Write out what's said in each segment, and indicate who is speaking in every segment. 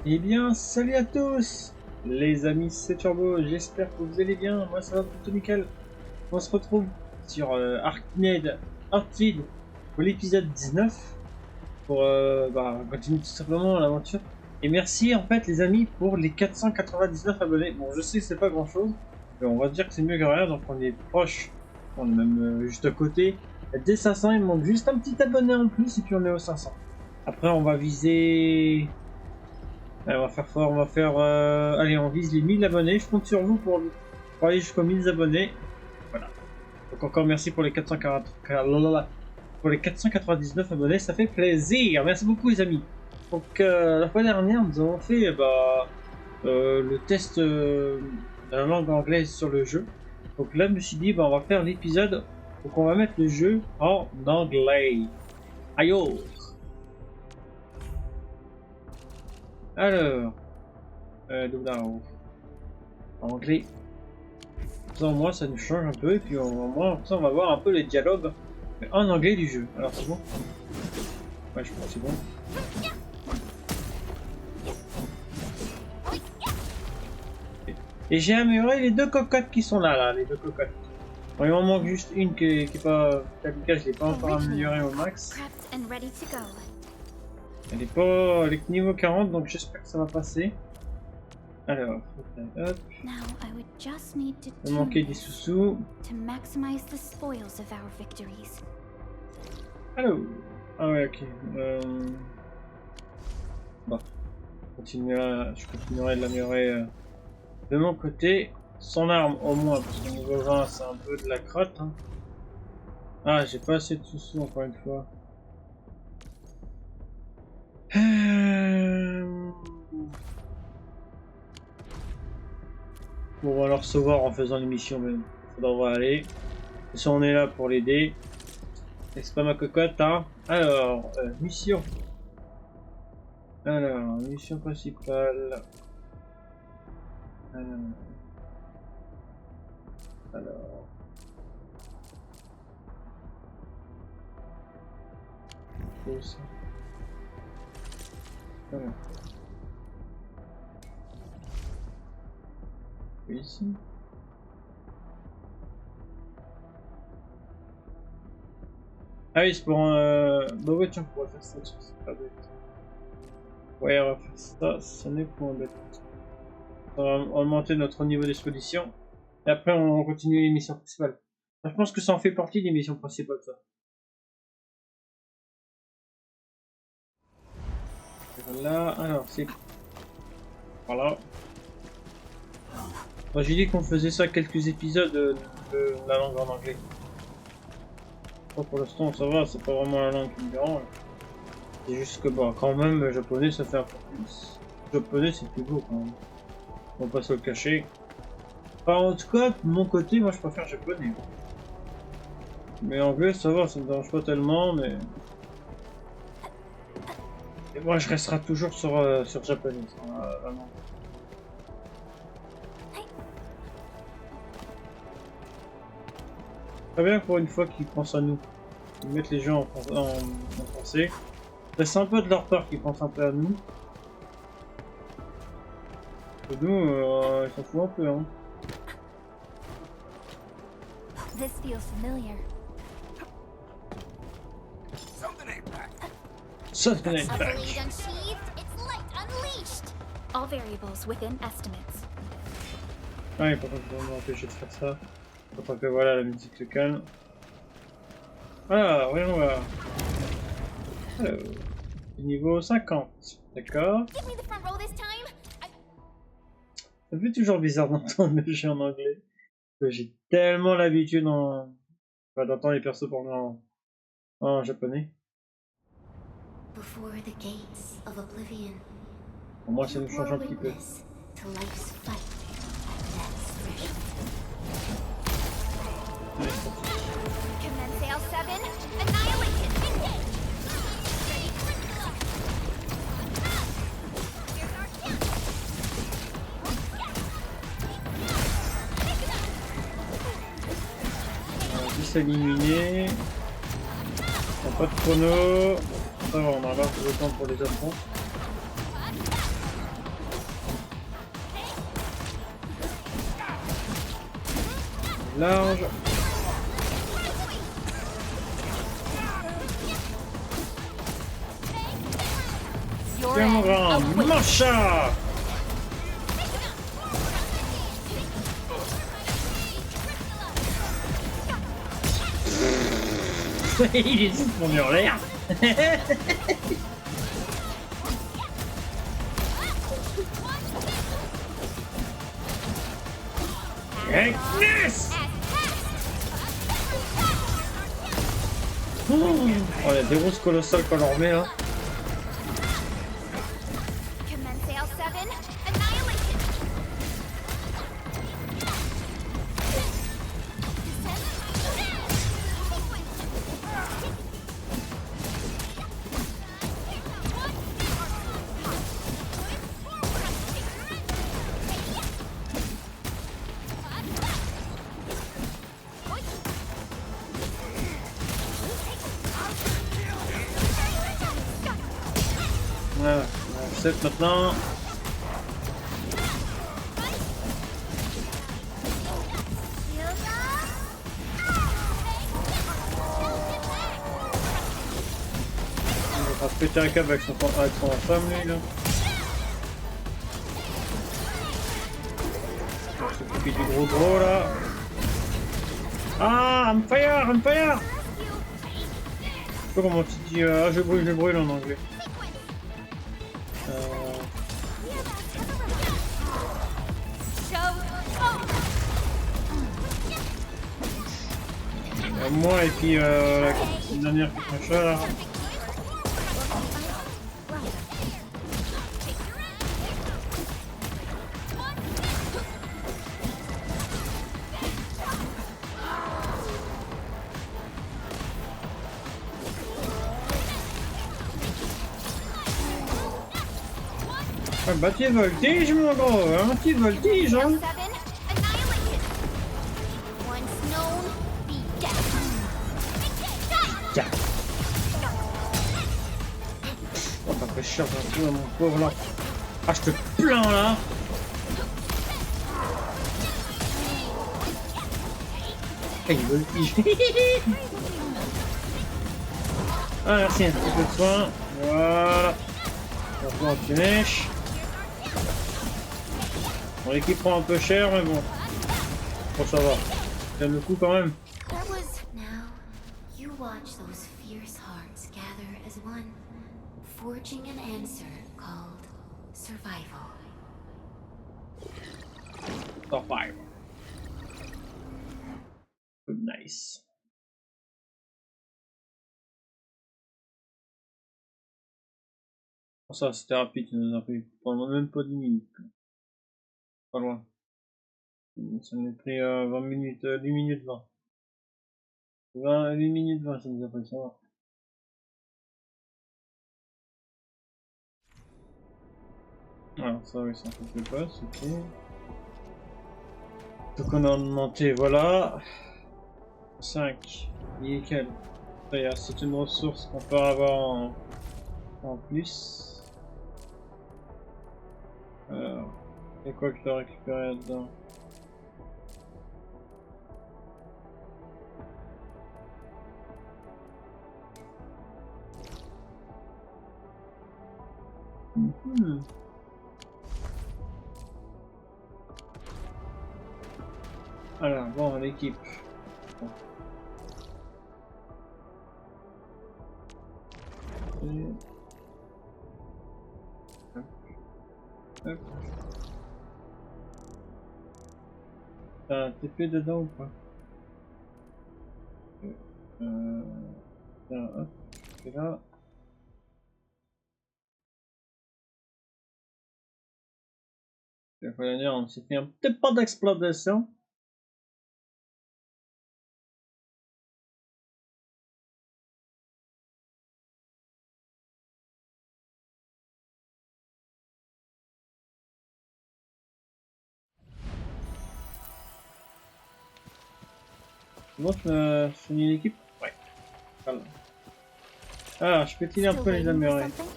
Speaker 1: Eh bien, salut à tous les amis, c'est Turbo, j'espère que vous allez bien, moi ça va plutôt nickel. On se retrouve sur Arcade Heartseed pour l'épisode 19 pour continuer tout simplement l'aventure. Et merci en fait les amis pour les 499 abonnés. Bon, je sais que c'est pas grand chose, mais on va dire que c'est mieux que rien, donc on est proche, on est même juste à côté. Dès 500, il manque juste un petit abonné en plus et puis on est aux 500. Après on va viser... Allez, on va faire fort, on va faire... Allez, on vise les 1000 abonnés. Je compte sur vous pour aller jusqu'aux 1000 abonnés. Voilà. Donc encore merci pour les 499 abonnés, ça fait plaisir. Merci beaucoup les amis. Donc la fois dernière, nous avons fait le test de la langue anglaise sur le jeu. Donc là, je me suis dit, on va faire l'épisode. Donc on va mettre le jeu en anglais. Aïe oh. Alors... anglais. Ça, au moins ça nous change un peu et puis au moins ça, on va voir un peu les dialogues en anglais du jeu. Alors c'est bon? Ouais, je crois que c'est bon. Et j'ai amélioré les deux cocottes qui sont là, les deux cocottes. Bon, il m'en manque juste une qui est pas... je l'ai pas encore améliorée au max. Elle est pas... Elle est que niveau 40, donc j'espère que ça va passer. Alors, hop. Il manquait des sous-sous. Allô. Ah ouais, ok. Bon. Je continuerai de l'améliorer de mon côté. Son arme au moins, parce que niveau 20 c'est un peu de la crotte. Hein. Ah, j'ai pas assez de sous-sous encore une fois. Bon, on va le recevoir en faisant l'émission même. Ça devrait aller. Si on est là pour l'aider. C'est pas ma cocotte, hein. Alors, mission. Alors, mission principale. Alors. Ça. Voilà. Ici. Ah oui, c'est pour un... Bah ouais, tiens, on pourrait faire ça, c'est pas bête. Ouais, on va faire ça, ce n'est pas bête. On va augmenter notre niveau d'expédition. Et après, on continue l'émission principale. Je pense que ça en fait partie des missions principales, ça. Voilà, alors c'est... Voilà. Moi, j'ai dit qu'on faisait ça quelques épisodes de la langue en anglais. Bon, pour l'instant, ça va, c'est pas vraiment la langue qui me dérange. C'est juste que, bon, quand même, japonais, ça fait un peu plus... Japonais, c'est plus beau, quand même. On va pas se le cacher. Enfin, en tout cas, de mon côté, moi, je préfère japonais. Mais anglais, ça va, ça me dérange pas tellement, mais... Et moi, je resterai toujours sur japonais, vraiment. Très bien pour une fois qu'ils pensent à nous. Ils mettent les gens en français. C'est sympa de leur part qu'ils pensent un peu à nous. Et nous, ils s'en foutent un peu, hein.
Speaker 2: This feels familiar.
Speaker 1: Something ain't back.
Speaker 2: All variables within estimates.
Speaker 1: Ouais, par contre, on va m'empêcher de faire ça. Tant que voilà, la musique se calme. Ah, voyons voir. Alors, niveau 50, d'accord. Ça fait toujours bizarre d'entendre le jeu en anglais. J'ai tellement l'habitude d'entendre les persos parler en japonais. Pour moi, ça nous change un petit peu. Éliminé. On n'a pas de chrono. Ça va, on a large le temps pour les affronter. large.
Speaker 2: Your end.
Speaker 1: Cameron,
Speaker 2: Await.
Speaker 1: marcha! Il hésite pour en l'air. Agnes! Oh, il y a des roses colossales qu'on leur met là.
Speaker 2: Commence L7. Annihilation.
Speaker 1: Voilà, 7 maintenant. Il va se péter un câble avec son femme lui là. On va s'occuper du gros là. Ah, I'm fire, I'm fire! Je sais pas comment tu dis, je brûle en anglais. Moi et puis la dernière qui machin là. Un petit voltige mon gros, un petit voltige hein.
Speaker 2: L7. Annihilation. Once known, be dead.
Speaker 1: Tiens. Oh ça fait cher un peu mon pauvre là. Ah je te plains là. Ah il voltige. Ah merci, un petit peu de soin. Voilà. On va finish. Bon, l'équipe prend un peu cher, mais bon. Bon, ça va. Ça le coup quand même.
Speaker 2: That was. Now, you watch those fierce hearts gather as one, forging an answer called survival.
Speaker 1: Survive. Good nice. Bon, ça c'était rapide, ça nous a pris pendant même pas 10 minutes. Pas loin. Ça nous a pris 20 minutes, 10 minutes 20. 8 minutes 20 ça nous a pris, ça va. Alors ça oui, ça fait pas, ok. Donc on a augmenté, voilà. 5. Nickel. C'est une ressource qu'on peut avoir en plus. Alors, et quoi que je dois récupérer là-dedans? Alors, bon, l'équipe. Bon. Hop. Hop. T'as un TP dedans ou pas? Tiens, hop, c'est là. Il faut dire, on s'est fait un petit pas d'explosion. Bon, je finis l'équipe? Ouais. Voilà. Alors, je pétille un
Speaker 2: Still
Speaker 1: peu les
Speaker 2: waiting for
Speaker 1: Américains.
Speaker 2: something?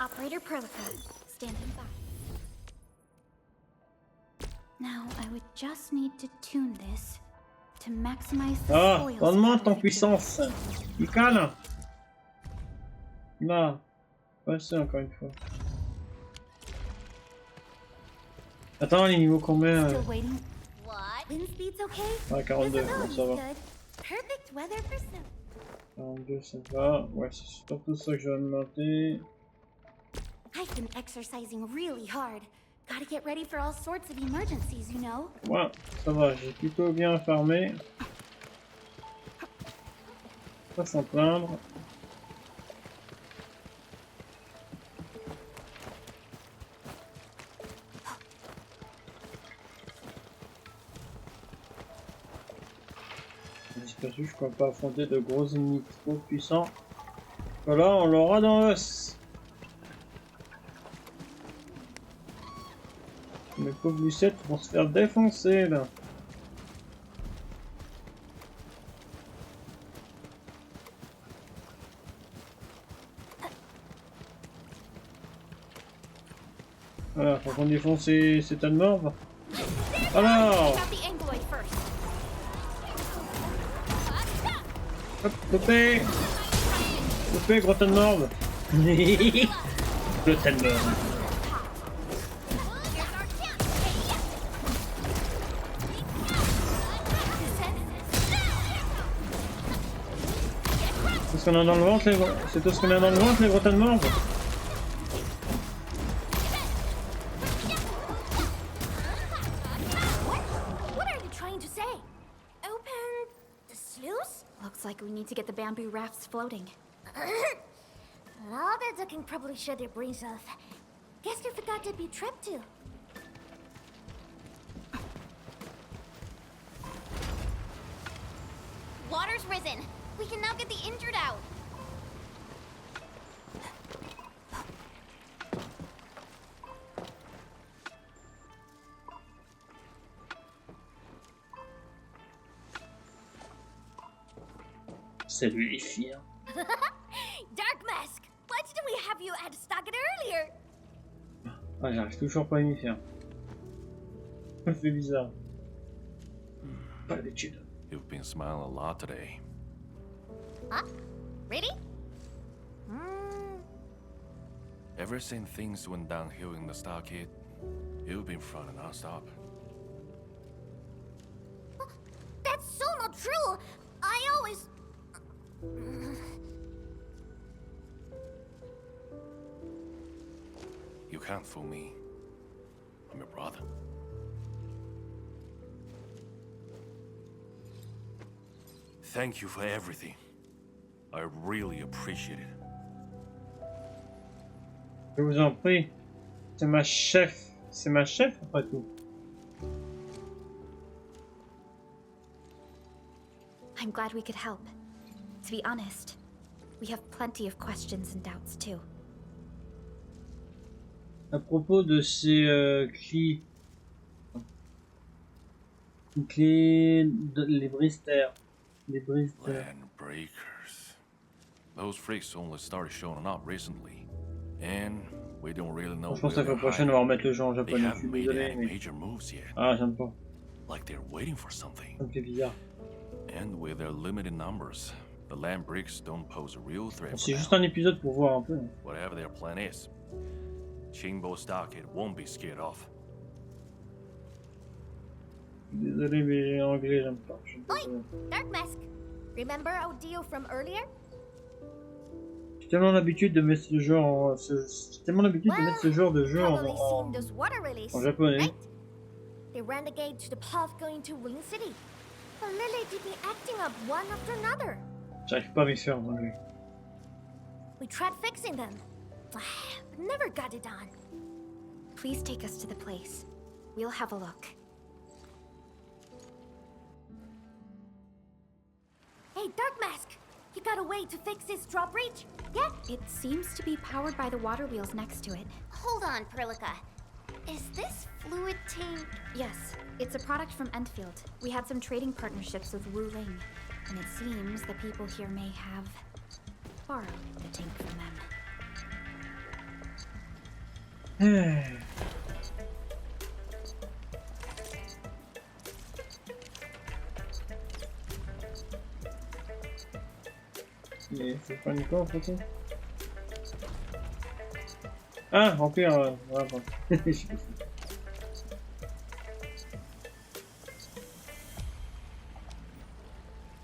Speaker 2: Operator Prolica, standing by. Now, I would just need to tune this to maximize the
Speaker 1: Ah,
Speaker 2: spoils
Speaker 1: donne-moi
Speaker 2: from
Speaker 1: ton
Speaker 2: the
Speaker 1: puissance. Mikal. Là. Passez encore une fois. Attends, les niveaux combien
Speaker 2: Still waiting. What? Wind speed's okay?
Speaker 1: Ah, 42, bon, ça va.
Speaker 2: Good. Perfect weather for snow.
Speaker 1: 42, ça va. Ouais, c'est surtout ça que je vais augmenter.
Speaker 2: I've been exercising really hard. Gotta get ready for all sorts of emergencies, you know.
Speaker 1: Ouais, ça va, j'ai plutôt bien farmé. Pas s'en plaindre. J'espère que je ne peux pas affronter de gros ennemis trop puissants. Voilà, on l'aura dans l'os. Mes pauvres lucettes vont se faire défoncer là. Voilà, faut qu'on défonce ces tas de morts. Alors, hop, coupé. Coupé, gros tas de morts. Le tas de morts. C'est ce qu'on a dans le ventre, les gros... C'est tout ce qu'on a dans le ventre, les gros tas de morts.
Speaker 2: Looks like we need to get the bamboo rafts floating. All that ducking probably shut their brains off. Guess you forgot to be trapped too. Water's risen. We can now get the injured out.
Speaker 1: Salut les filles.
Speaker 2: Dark Mask, why didn't we have you at Stockade earlier?
Speaker 1: Ah, j'arrive toujours pas à m'y faire. Ça fait bizarre. Pas l'habitude.
Speaker 3: You've been smiling a lot today.
Speaker 2: Huh? Really?
Speaker 3: Ever since things went downhill in the Stockade, you've been frowning non-stop.
Speaker 2: That's so not true. I always...
Speaker 3: You can't fool me. I'm your brother. Thank you for everything. I really appreciate it.
Speaker 1: Je vous en prie. C'est ma chef. C'est ma chef après tout.
Speaker 2: I'm glad we could help. To be honest, we have plenty of questions and doubts too.
Speaker 1: À propos de ces les brise-terres. Les brise-terres.
Speaker 3: Land breakers. Those freaks only started showing up recently, and we don't really know.
Speaker 1: Je pense
Speaker 3: where
Speaker 1: que la
Speaker 3: they're
Speaker 1: prochaine on va
Speaker 3: hiding.
Speaker 1: remettre le jeu en
Speaker 3: They
Speaker 1: japonais. Je suis
Speaker 3: haven't made
Speaker 1: désolé,
Speaker 3: any
Speaker 1: mais
Speaker 3: major moves yet.
Speaker 1: ah j'aime pas.
Speaker 3: Like they're waiting for something.
Speaker 1: Ça me fait bizarre.
Speaker 3: And with their limited numbers, the land bricks don't pose a real threat for
Speaker 1: C'est
Speaker 3: now.
Speaker 1: juste un épisode pour voir un peu.
Speaker 3: Whatever their plan is, Chingbo Stockade won't be scared off.
Speaker 1: Désolé, mais anglais j'aime pas.
Speaker 2: Dark Mask, remember our deal from earlier?
Speaker 1: J'ai tellement l'habitude de mettre ce genre, j'ai tellement l'habitude de mettre ce genre de jeu
Speaker 2: Probably seen those water release,
Speaker 1: en japonais.
Speaker 2: right? They ran the gate to the path going to Wing City. But Lily did be acting up one after another.
Speaker 1: J'arrive pas à m'y faire en anglais.
Speaker 2: We tried fixing them, but never got it done. Please take us to the place. We'll have a look. Hey, Dark Mask! You got a way to fix this drawbridge? Yeah? It seems to be powered by the water wheels next to it.
Speaker 4: Hold on, Perlica. Is this fluid tank?
Speaker 2: Yes, it's a product from Entfield. We had some trading partnerships with Wu Ling, and it seems the people here may have borrowed the tank from them.
Speaker 1: C'est pas une quoi en photo? Ah, remplir. Voilà, bon. Je sais pas.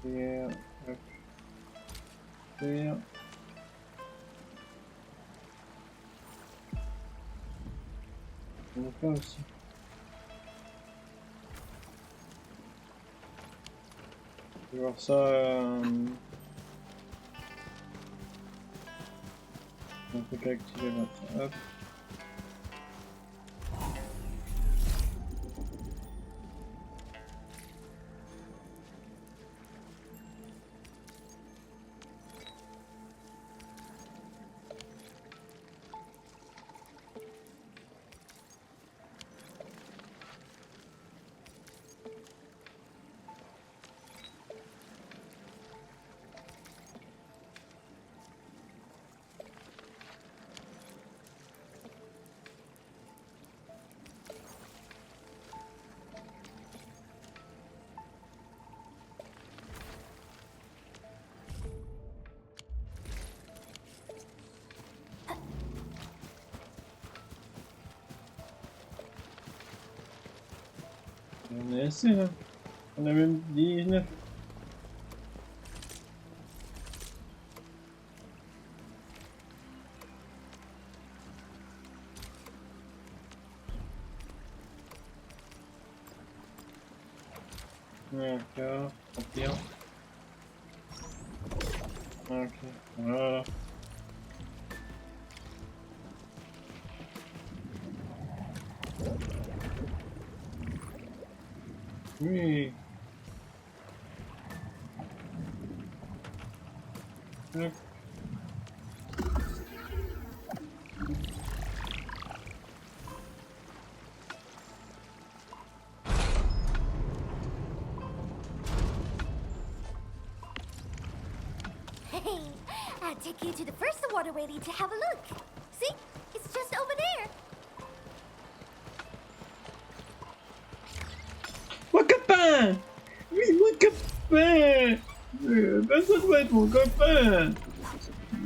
Speaker 1: Faire. Hop. Faire. On va faire aussi. Je vais voir ça. On peut qu'activer maintenant. Hop. On est assez là. On a même 19. D'accord, remplir. Ok, voilà. Oui. Hop.
Speaker 4: Hey, I'll take you to the first water whale to have a look. See? It's just over there.
Speaker 1: Mon copain! Oui, mon copain! Ben, ça doit être mon copain!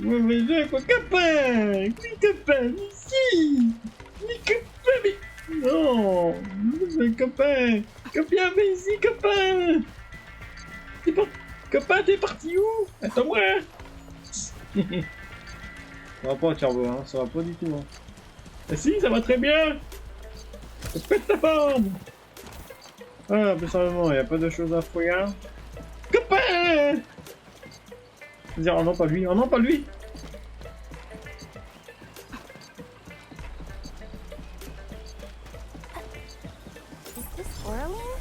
Speaker 1: Oui, mais j'ai mon copain! Oui, copain, ici! Oui, copain, mais... Non! Mon copain! Copain, mais ici, copain! T'es pas... Copain, t'es parti où? Attends-moi! Ça va pas, Turbo, hein? Ça va pas du tout, hein? Ah si, ça va très bien! Pète ta forme! Ah, plus sérieusement, il n'y a pas de choses à fouiller. Copain! Je veux dire, oh non, pas lui, oh non, pas lui!
Speaker 4: Is this Oraling?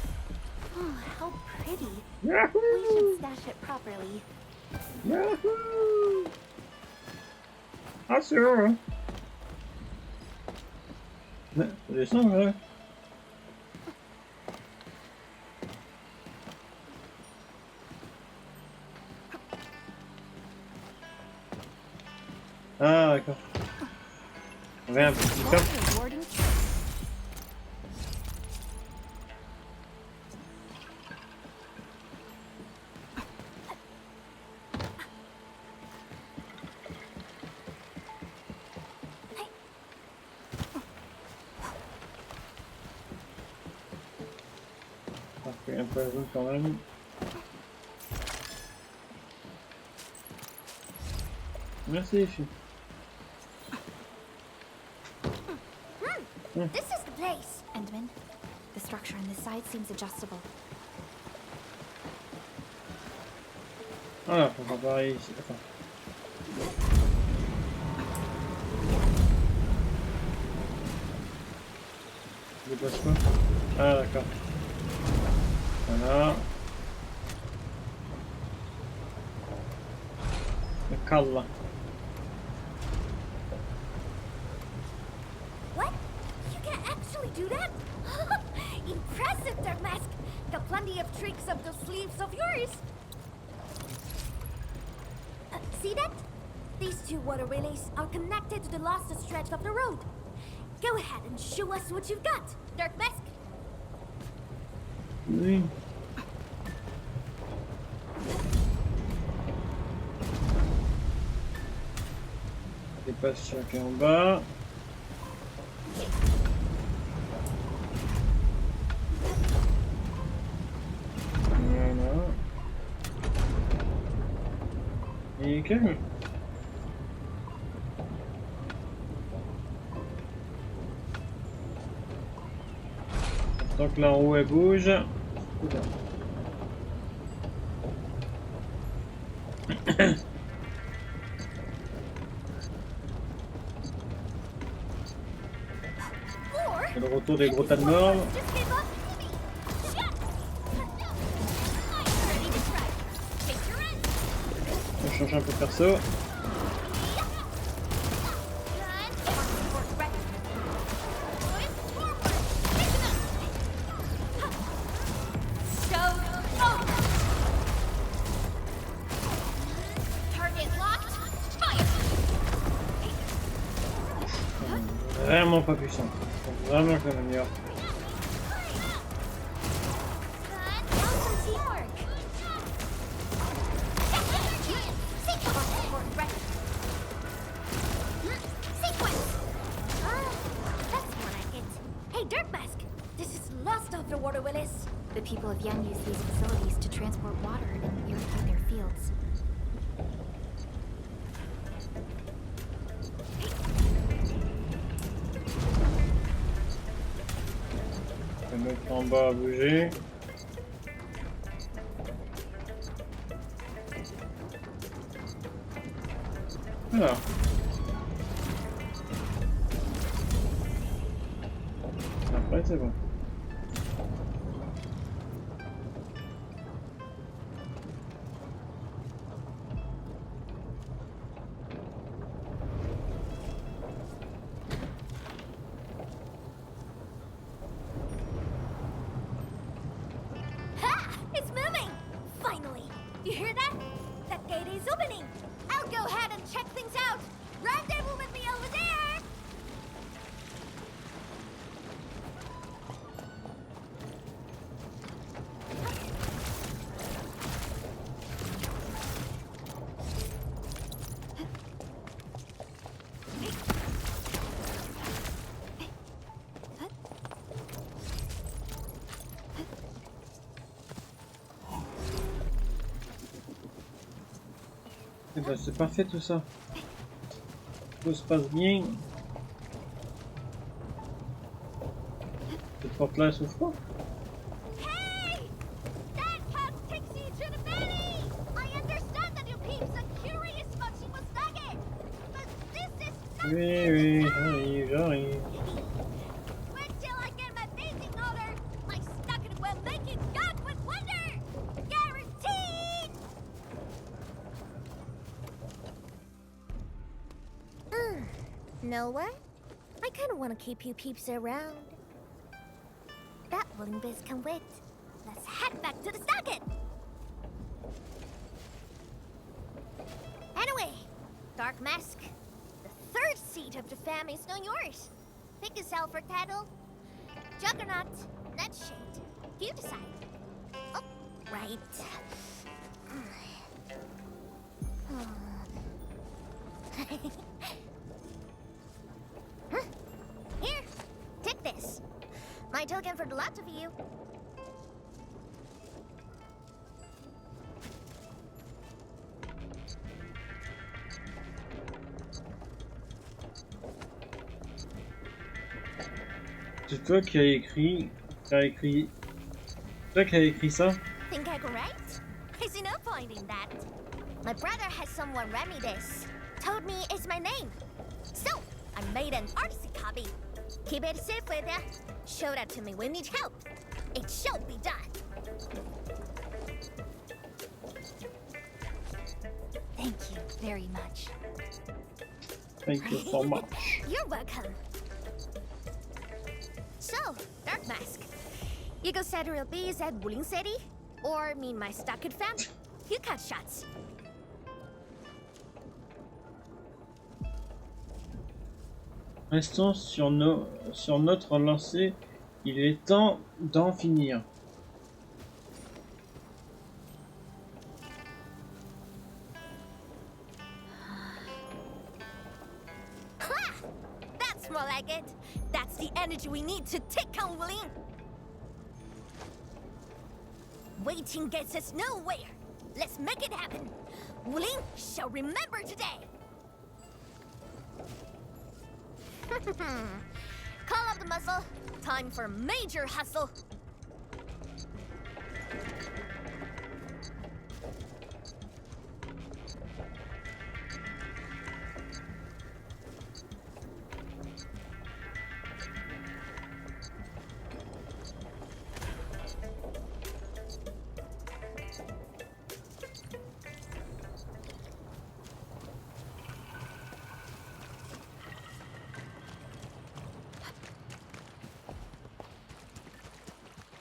Speaker 4: Oh, how pretty. We
Speaker 1: Yahoo!
Speaker 4: should stash it properly.
Speaker 1: Yahoo! Ah, c'est vrai, hein? Ouais, ça descend, là. Ah, d'accord. On avait un petit top.
Speaker 4: That's rewarding.
Speaker 1: Parfait, un peu à zone quand même. Merci, les filles.
Speaker 4: This is the place.
Speaker 5: Endman, the structure on this side seems adjustable.
Speaker 1: Ah, faut faire pareil ici. Attends. Je dépasse pas. Ah, d'accord. Voilà. Le cale là.
Speaker 4: What? You can actually do that? Impressive, Dark Mask. Got plenty of tricks up those sleeves of yours. See that? These two water relays are connected to the last stretch of the road. Go ahead and show us what you've got, Dark Mask.
Speaker 1: Oui. Les patients qui est en bas. Voilà. Et calme. Tant que la roue elle bouge. Oula.
Speaker 4: Or
Speaker 1: C'est le retour des gros tas de morts.
Speaker 4: just give up. Shit! I'm ready to try. Take your end.
Speaker 1: On change un peu de perso. Vraiment pas puissant. Faut vraiment que je m'améliore.
Speaker 4: Hey, Dirtmask! This is lost off the water, Willis.
Speaker 5: The people of Yen use these facilities to transport water and irrigate their fields.
Speaker 1: Je vais mettre en bas à bouger. Voilà. Après c'est bon.
Speaker 4: Ha! It's moving! Finally! You hear that? That gate is opening! I'll go ahead and check things out! Rendezvous with me over there!
Speaker 1: Eh ben, c'est parfait tout ça. Tout se passe bien. Cette porte là elle s'ouvre pas.
Speaker 4: Hey! That cat Pixie Ginnabelli! I understand that you peeps are curious about Shima's nugget! But this is not
Speaker 1: Oui, oui, j'arrive, j'arrive.
Speaker 4: Wait till I get my bathing order! My nugget will make it God with wonder! Guaranteed! Know what? I kinda wanna keep you peeps around. That wooden biz can wait. Let's head back to the socket! Anyway, Dark Mask, the third seat of the fam is now yours. Pick yourself for title. Juggernaut, Nightshade. You decide. Oh, right. Huh? Here, take this. My token for the lot of you.
Speaker 1: C'est toi qui as écrit. Toi qui as écrit ça?
Speaker 4: Think I can write? I see no point in that. My brother has someone read me this. Told me it's my name. So, I made an artsy copy. Keep it safe with ya. Show that to me when you need help. It shall be done.
Speaker 5: Thank you very much.
Speaker 1: Thank you so much.
Speaker 4: You're welcome. So, Dark Mask. You go set real bees at Wuling City? Or mean my stocked fam? You cut shots.
Speaker 1: Restons sur notre lancée. Il est temps d'en finir.
Speaker 4: more like it. That's the energy we need to take on Wuling. Waiting gets us nowhere. Let's make it happen. Wuling shall remember today. Call up the muscle. Time for major hustle.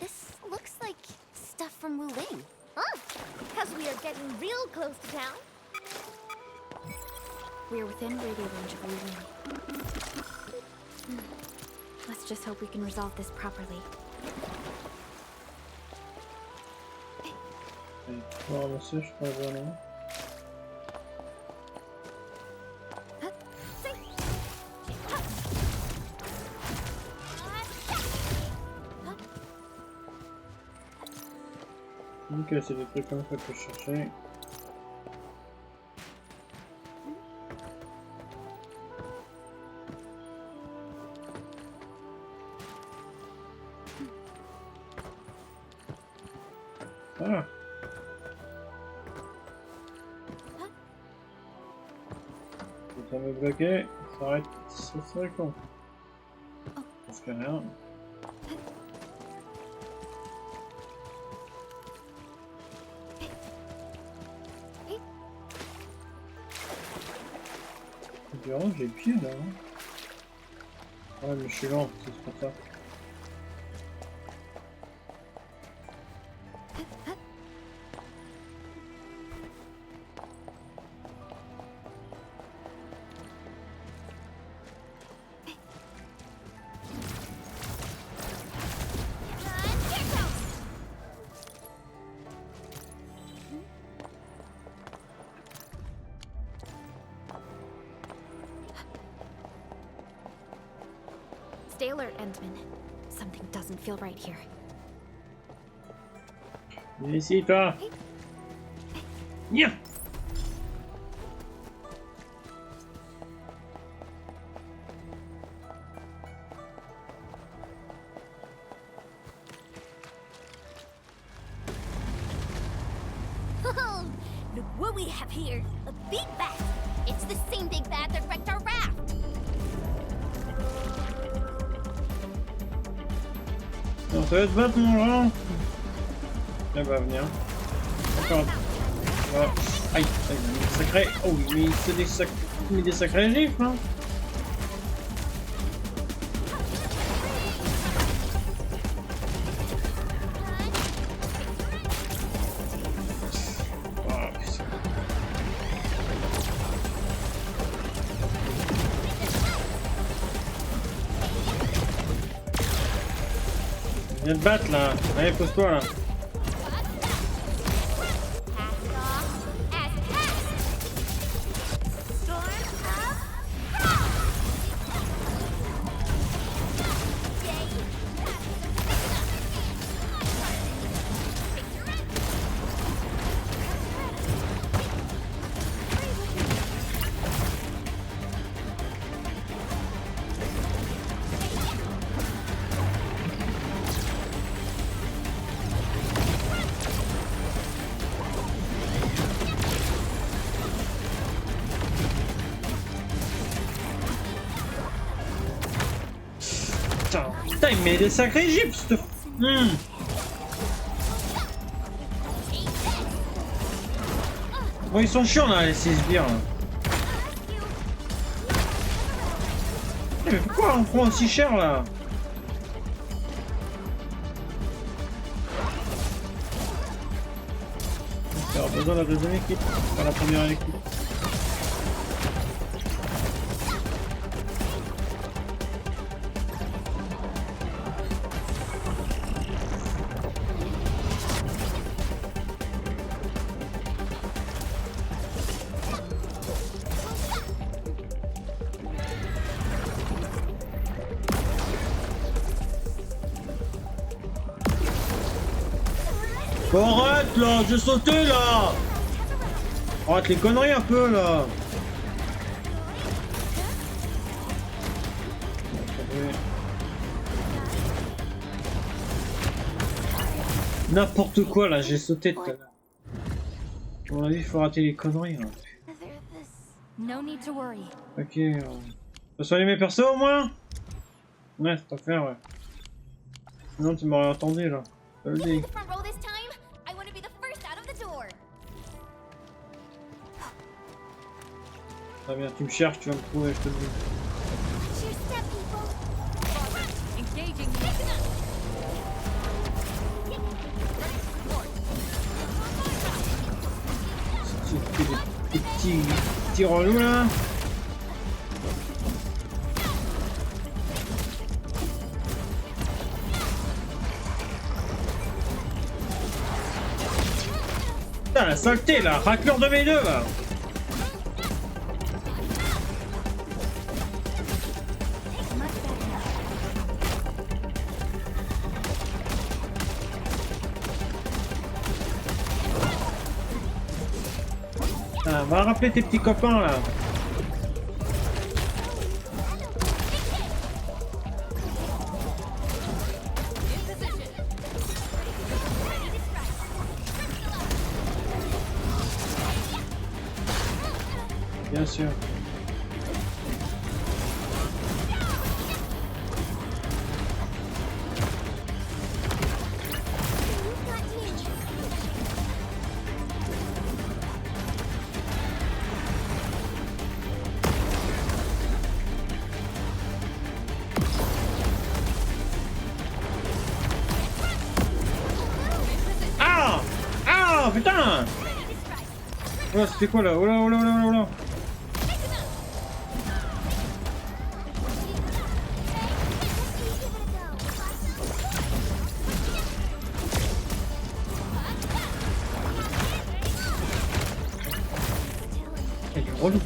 Speaker 5: This looks like stuff from Wuling.
Speaker 4: Huh? Because we are getting real close to town.
Speaker 5: We're within radio range of Wuling. Let's just hope we can resolve this properly.
Speaker 1: Non, mais ça, je crois vraiment. Ok, c'est des trucs comme ça que je cherchais. Ah! Ça me bloquait, ça arrête, ça serait con. Parce que rien. Durant, j'ai pied là. Hein. Ouais, mais je suis lent, c'est pour ça.
Speaker 5: Stay alert, Endman. Something doesn't feel right here.
Speaker 1: Viens ici, toi! Viens!
Speaker 4: Oh, look what we have here. A big bat. It's the same big bat that wrecked our raft.
Speaker 1: Non, ça va te battre, mon genre? Elle va venir. D'accord. Voilà. Aïe, il met des sacrés. Oh, il met des sacrés gifles, hein? Oh, putain. Viens te battre là. Allez, pose-toi là. Putain, il met des sacrés gypes, ce... Bon, ils sont chiants là, les 6 sbires. Mais pourquoi on prend aussi cher là? On aura besoin de la deuxième équipe, pas la première équipe. Arrête là, j'ai sauté là. Arrête les conneries un peu là. N'importe quoi là, j'ai sauté tout à l'heure. À mon avis, il faut rater les conneries là.
Speaker 5: No need to worry.
Speaker 1: Ok. T'as soigné mes persos au moins? Ouais, c'est à faire, ouais. Sinon, tu m'aurais entendu là. Je te le dis.
Speaker 4: Front row this time. I want to be the first out of the door.
Speaker 1: Très bien, tu me cherches, tu vas me trouver, je te le dis.
Speaker 4: Watch your step, people.
Speaker 5: Engaging.
Speaker 1: Petits relous là. Putain, la saleté là, raclure de mes deux là. Ah, va rappeler tes petits copains là. Bien sûr. Ah! Ah! Putain! Oh là, c'était quoi là? Oh là, oh là, oh là, oh là. Il est relou.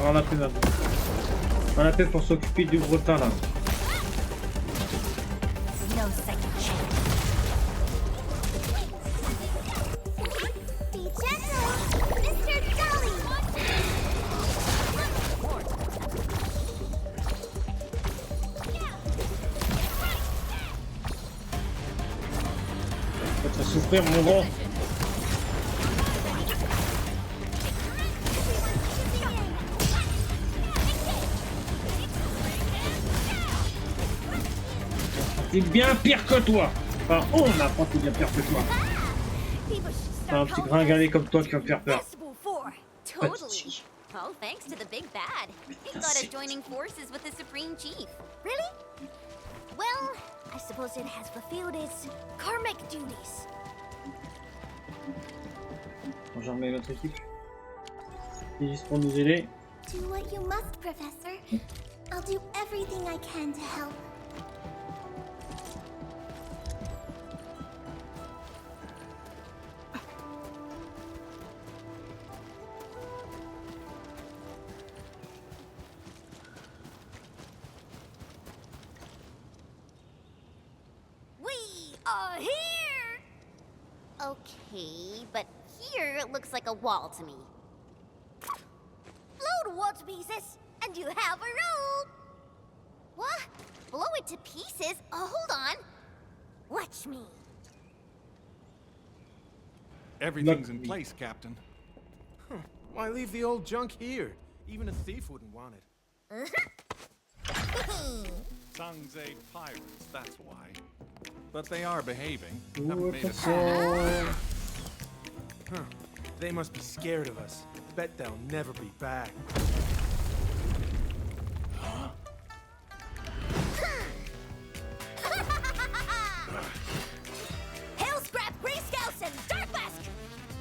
Speaker 1: On va la paix maintenant. On va la paix pour s'occuper du gros tas là.
Speaker 4: No second chance. Be gentle, Mr. Dolly.
Speaker 1: Ça te fait souffrir mon gros. C'est bien pire que toi. Enfin, on apprend que c'est bien pire que toi.
Speaker 4: People should
Speaker 1: C'est
Speaker 4: start
Speaker 1: un petit
Speaker 4: calling
Speaker 1: gringalet comme toi qui va me faire peur.
Speaker 4: Festival 4.
Speaker 2: Totally. All thanks to the big bad. He got us
Speaker 1: c'est-
Speaker 2: joining forces with the Supreme Chief.
Speaker 4: Really? Well, I suppose it has fulfilled its karmic duties.
Speaker 1: Bon, j'en remets notre équipe. C'est juste pour nous aider.
Speaker 4: Do what you must, Professor. I'll do everything I can to help.
Speaker 2: We are here! Okay, but here it looks like a wall to me.
Speaker 4: Blow to what pieces, and you have a rope.
Speaker 2: What? Blow it to pieces? Hold on.
Speaker 4: Watch me.
Speaker 6: Everything's in
Speaker 1: Luckily.
Speaker 6: place, Captain. Huh. Why leave the old junk here? Even a thief wouldn't want it. Sangze pirates, that's why. But they are behaving. Haven't made us- Huh. They must be scared of us. Bet they'll never be back.
Speaker 4: Hellscrap, Grey Scouts, and Dark Mask!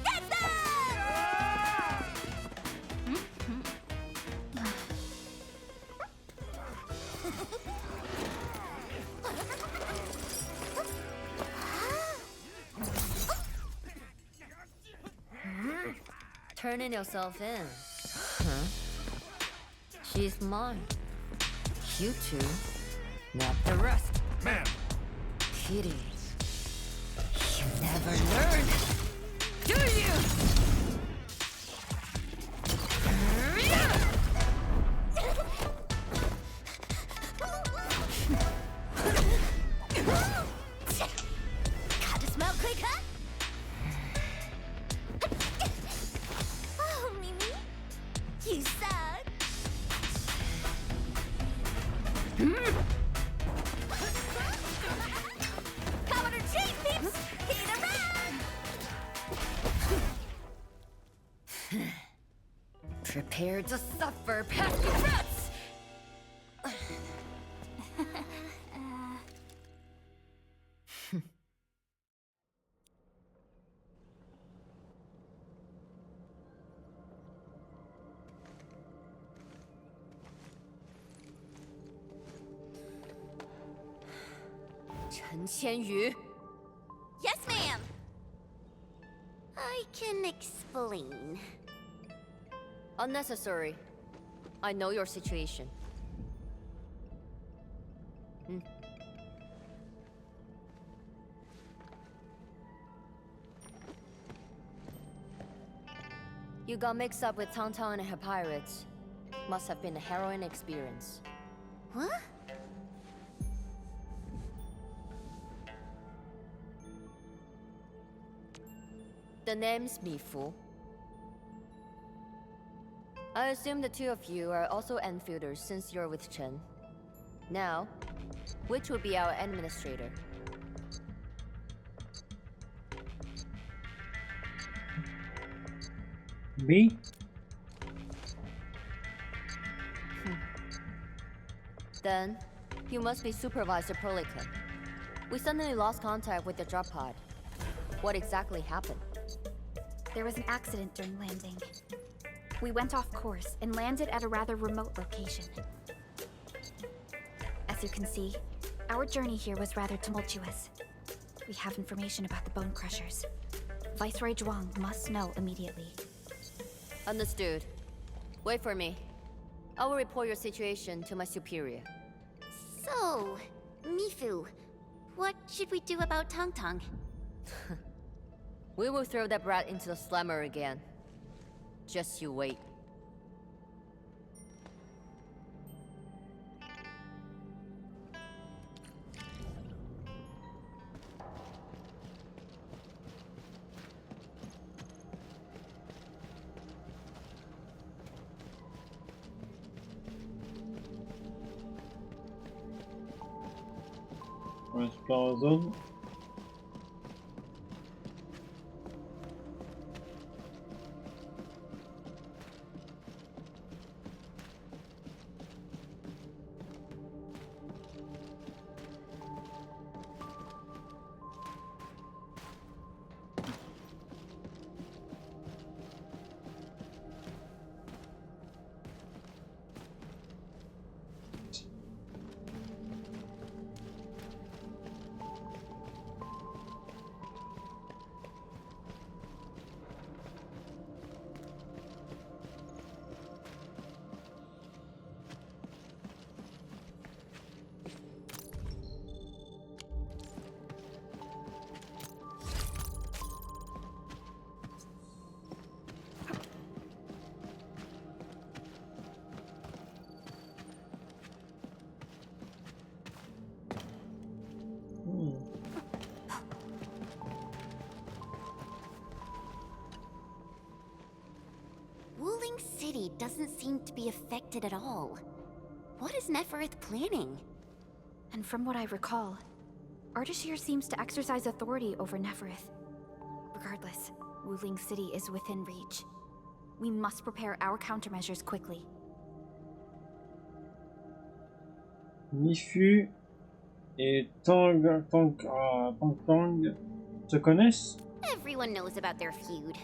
Speaker 4: Get them!
Speaker 7: turning yourself in. Huh? She's mine. You two, not the rest.
Speaker 3: Man!
Speaker 7: Kitty, you never learn, do you?
Speaker 4: Gotta smell quick, huh? Oh, Mimi, you suck. Commodore Chief, peeps! Hit around!
Speaker 7: Prepare to suffer, pesky rats! Chen Qianyu.
Speaker 4: Yes, ma'am. I can explain.
Speaker 7: Unnecessary. I know your situation. You got mixed up with Tang Tang and her pirates. Must have been a harrowing experience.
Speaker 4: What?
Speaker 7: The name's Mifu. I assume the two of you are also Enfielders since you're with Chen. Now, which will be our administrator?
Speaker 1: Me?
Speaker 7: Then, you must be Supervisor Perlican. We suddenly lost contact with the drop pod. What exactly happened?
Speaker 5: There was an accident during landing. We went off course and landed at a rather remote location. As you can see, our journey here was rather tumultuous. We have information about the Bone Crushers. Viceroy Zhuang must know immediately.
Speaker 7: Understood. Wait for me. I will report your situation to my superior.
Speaker 4: So, Mifu, what should we do about Tang Tang?
Speaker 7: We will throw that brat into the slammer again. Just you wait.
Speaker 1: On explore la zone.
Speaker 4: Wuling City doesn't seem to be affected at all. What is Nefereth planning?
Speaker 5: And from what I recall, Ardashir seems to exercise authority over Nefereth. Regardless, Wuling City is within reach. We must prepare our countermeasures quickly.
Speaker 1: Mifu et Tang se connaissent?
Speaker 4: Everyone knows about their feud.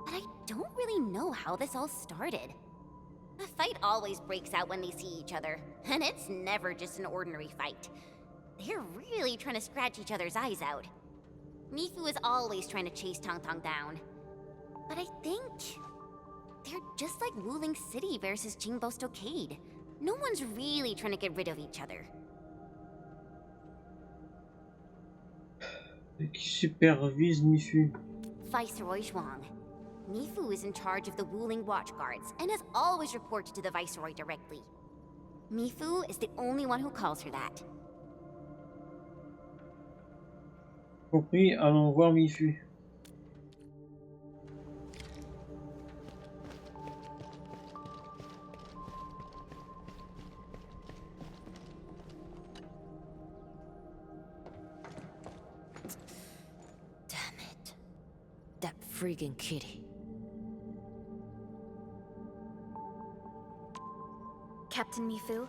Speaker 4: But I don't really know how this all started. A fight always breaks out when they see each other, and it's never just an ordinary fight. They're really trying to scratch each other's eyes out. Mifu is always trying to chase Tang Tang down. But I think
Speaker 2: they're just like Wuling City versus Jingbo Stockade. No one's really trying to get rid of each other.
Speaker 1: Qui supervise Mifu?
Speaker 2: Viceroy Zhuang. Mifu is in charge of the Wuling Watch Guards and has always reported to the Viceroy directly. Mifu is the only one who calls her that.
Speaker 1: Compris, allons voir Mifu.
Speaker 7: Damn it. That freaking kitty.
Speaker 5: Captain Mifu,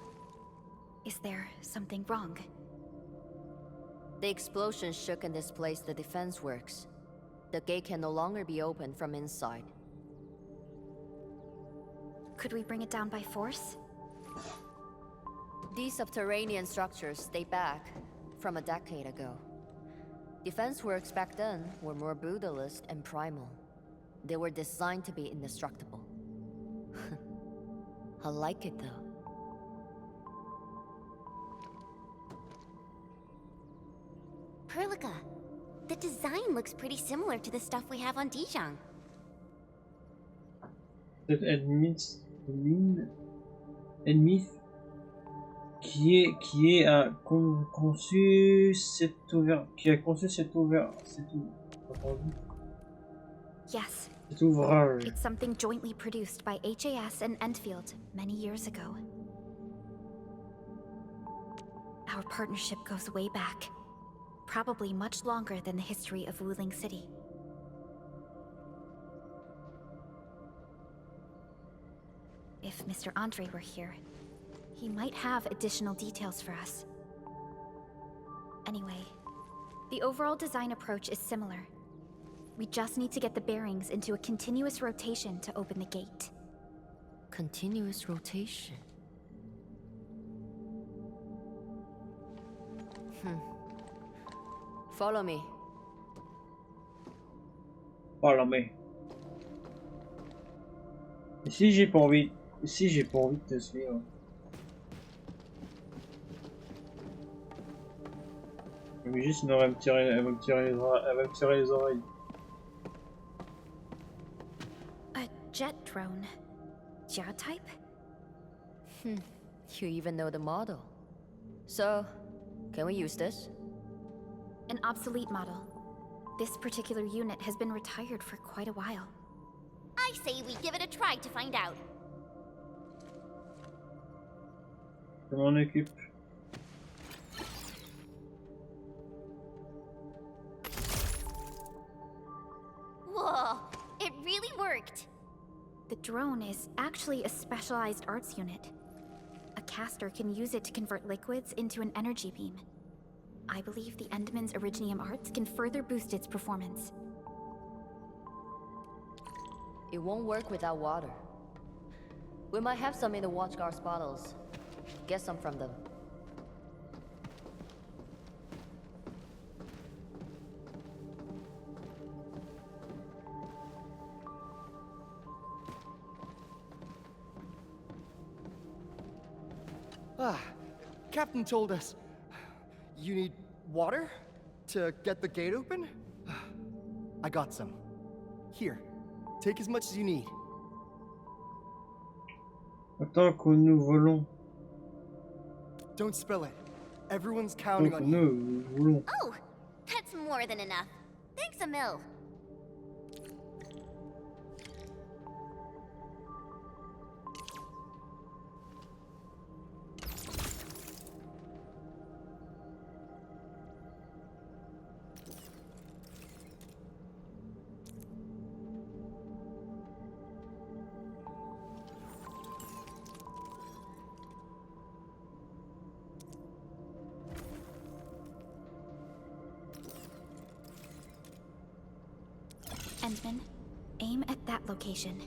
Speaker 5: is there something wrong?
Speaker 7: The explosion shook and displaced the defense works. The gate can no longer be opened from inside.
Speaker 5: Could we bring it down by force?
Speaker 7: These subterranean structures date back from a decade ago. Defense works back then were more brutalist and primal. They were designed to be indestructible. I like it though.
Speaker 2: Perlica, the design looks pretty similar to the stuff we have on Dijon.
Speaker 1: Cette ennemi qui a conçu cette
Speaker 5: Yes.
Speaker 1: cet ouvrage.
Speaker 5: It's something jointly produced by HAS and Enfield many years ago. Our partnership goes way back. Probably much longer than the history of Wuling City. If Mr. Andre were here, he might have additional details for us. Anyway, the overall design approach is similar. We just need to get the bearings into a continuous rotation to open the gate.
Speaker 7: Continuous rotation. Follow me.
Speaker 1: Voilà, mais. Et si j'ai pas envie de te suivre. Mais juste, sinon elle va me tirer les oreilles.
Speaker 5: A jet drone. Jia type?
Speaker 7: You even know the model. So, can we use this?
Speaker 5: An obsolete model. This particular unit has been retired for quite a while.
Speaker 2: I say we give it a try to find out.
Speaker 1: Je m'en occupe.
Speaker 2: Whoa, it really worked.
Speaker 5: The drone is actually a specialized arts unit. A caster can use it to convert liquids into an energy beam. I believe the Enderman's Originium arts can further boost its performance.
Speaker 7: It won't work without water. We might have some in the Watchguard's bottles. Get some from them.
Speaker 8: Captain told us you need water to get the gate open? I got some. Here, take as much as you need.
Speaker 1: Attends que nous volons.
Speaker 8: Don't spill it. Everyone's counting
Speaker 1: Donc
Speaker 8: on you.
Speaker 1: nous volons.
Speaker 2: Oh, that's more than enough. Thanks, Emil.
Speaker 5: Endman, aim at that location.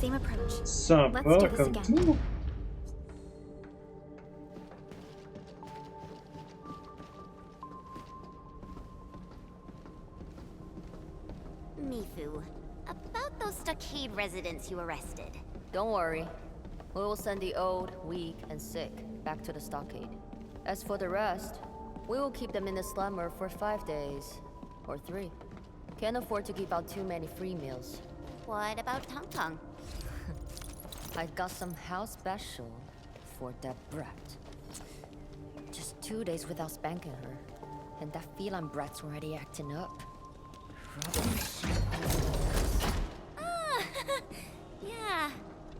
Speaker 5: Same approach.
Speaker 1: Sympa
Speaker 5: Let's do this
Speaker 1: comme
Speaker 5: again.
Speaker 1: tout.
Speaker 2: Mifu, about those stockade residents you arrested.
Speaker 7: Don't worry. We will send the old, weak, and sick back to the stockade. As for the rest, we will keep them in the slumber for 5 days. Or 3. Can't afford to give out too many free meals.
Speaker 2: What about Tung Tung?
Speaker 7: I got some house special for that brat. Just 2 days without spanking her, and that feline brat's already acting up.
Speaker 2: Ah, yeah,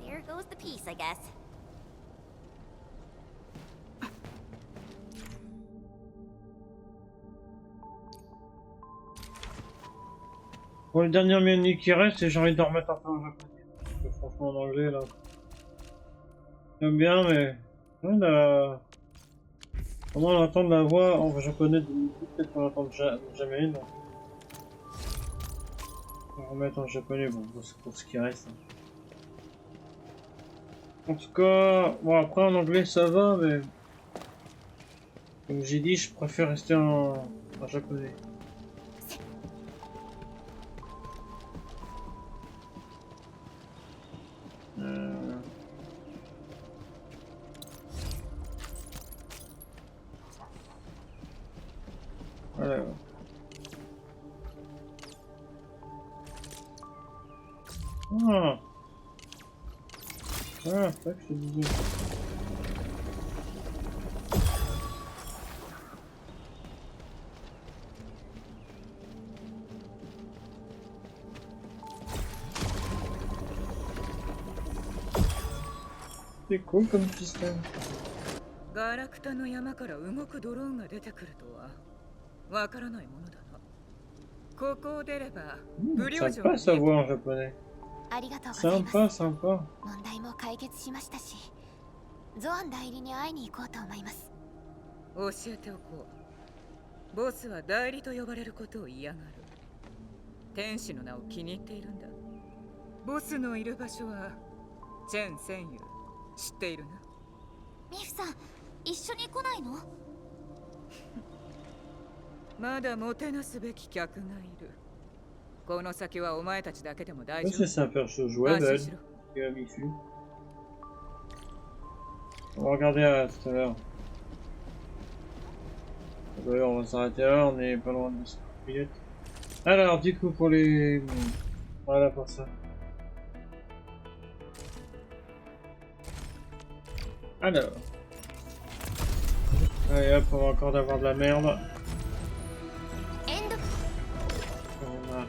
Speaker 2: there goes the piece, I guess.
Speaker 1: Pour les dernières minutes qui restent, j'ai envie de remettre un peu en japonais. Parce que franchement en anglais là. J'aime bien mais. Comment on entend la voix en japonais de Mifu, peut-être qu'on n'entend jamais une. On va remettre en japonais bon, pour ce qui reste. En tout cas, bon après en anglais ça va mais. Comme j'ai dit, je préfère rester en japonais. Voilà. Ah. Ah, c'est ça que je te disais. C'est cool comme système.
Speaker 9: ガラクタの山から動くドローンが出てくるとはわからないものだな。ここを出れば無料城
Speaker 1: Sympa sa voix en japonais.
Speaker 4: ありがとうございます
Speaker 1: Sympa, sympa.
Speaker 4: 問題も解決しましたしゾアン代理に会いに行こうと思います。
Speaker 9: 教えておこう。ボスは代理と呼ばれることを嫌がる。天使の名を気に入っているんだ。ボスのいる場所はチェン専有。知っているな。
Speaker 4: ミフさん一緒に来ないの？
Speaker 9: まだもてなすべき客がいる。この先はお前たちだけでも大
Speaker 1: Ça
Speaker 9: 丈
Speaker 1: c'est un perso jouable, et Mifu. On va regarder tout à l'heure. D'ailleurs on va s'arrêter là, on est pas loin de ce pilote. Alors du coup pour les... Voilà pour ça. Alors. Allez hop, on va encore avoir de la merde. On a...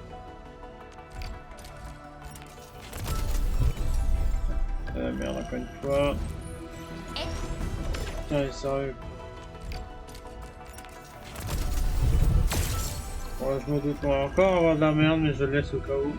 Speaker 1: De la merde encore une fois. Putain, sérieux. Bon, je me doute qu'on va encore avoir de la merde, mais je le laisse au cas où.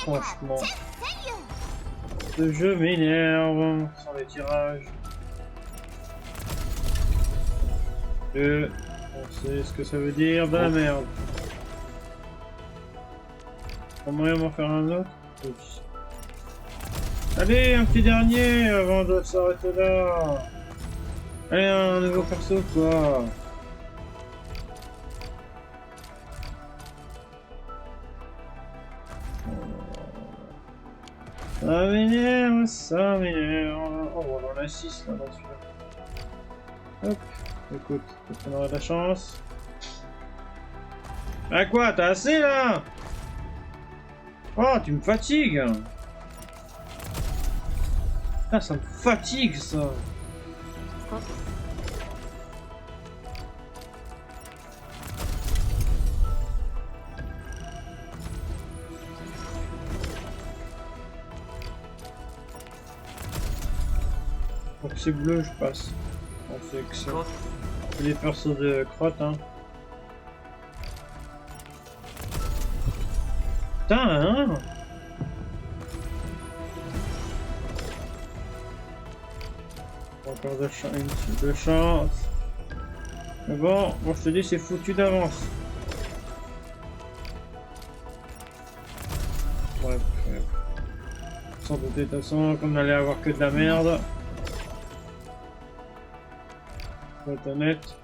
Speaker 1: Franchement, ce jeu m'énerve sans les tirages. On sait ce que ça veut dire, de la merde. Pas moyen d'en faire un autre? Oui. Allez, un petit dernier avant de s'arrêter là. Allez, un nouveau perso quoi. Ça m'énerve, ça m'énerve. Oh, on en a 6 là dans celui-là. Hop, écoute, peut-être qu'on aura de la chance. Ah quoi, t'as assez là? Oh, tu me fatigues. Ah, ça me fatigue ça. Donc c'est bleu, je passe. On sait que c'est les persos de crotte, hein. Putain, hein. Encore de chance. Mais bon, moi je te dis, c'est foutu d'avance. Ouais, sans doute de toute façon, comme on allait avoir que de la merde. Faut être honnête.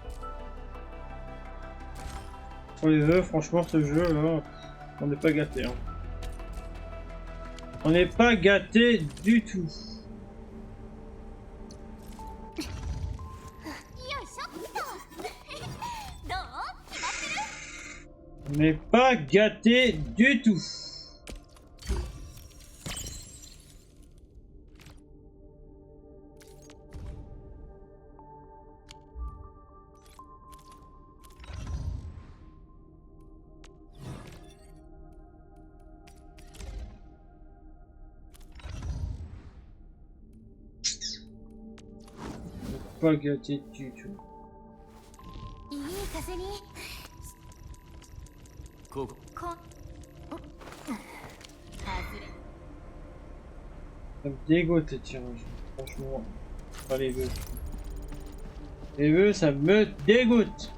Speaker 1: Sur les œufs, franchement, ce jeu là, on n'est pas gâté. Hein. On n'est pas gâté du tout. On n'est pas gâté du tout. Pas gâté du tout. Ça me dégoûte les tirages, franchement. Pas les vœux. Les vœux, ça me dégoûte.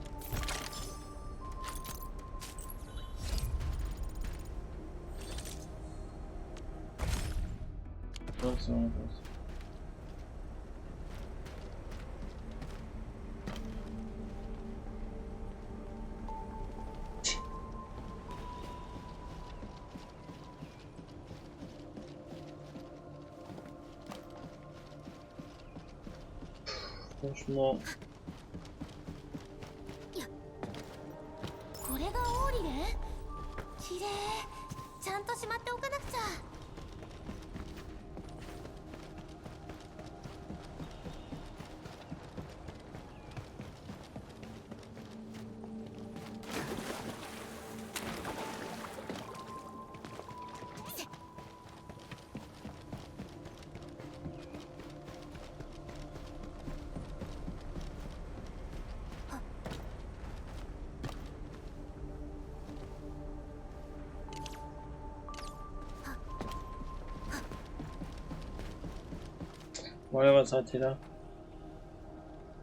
Speaker 1: Non, ça va pas. Franchement.
Speaker 4: これがオーリレン？綺麗。ちゃんとしまっておかなくちゃ。
Speaker 1: Voilà, on va s'arrêter là.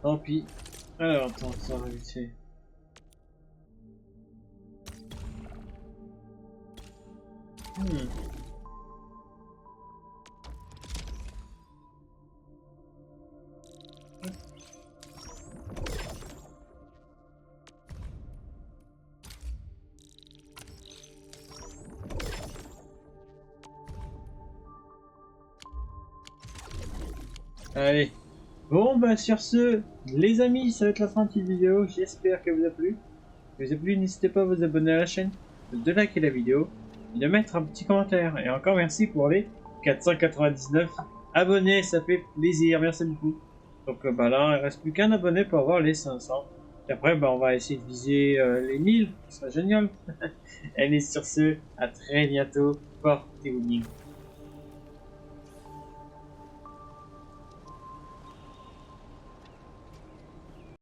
Speaker 1: Tant pis. Alors, attends, ça va vite fait. Allez. Bon, bah sur ce, les amis, ça va être la fin de cette vidéo. J'espère qu'elle vous a plu. Si vous a plu, n'hésitez pas à vous abonner à la chaîne, de liker la vidéo et de mettre un petit commentaire. Et encore merci pour les 499 abonnés, ça fait plaisir, merci beaucoup. Donc bah là, il reste plus qu'un abonné pour avoir les 500. Et après, bah on va essayer de viser les 1000, ce serait génial. Allez, sur ce, à très bientôt. Portez-vous bien.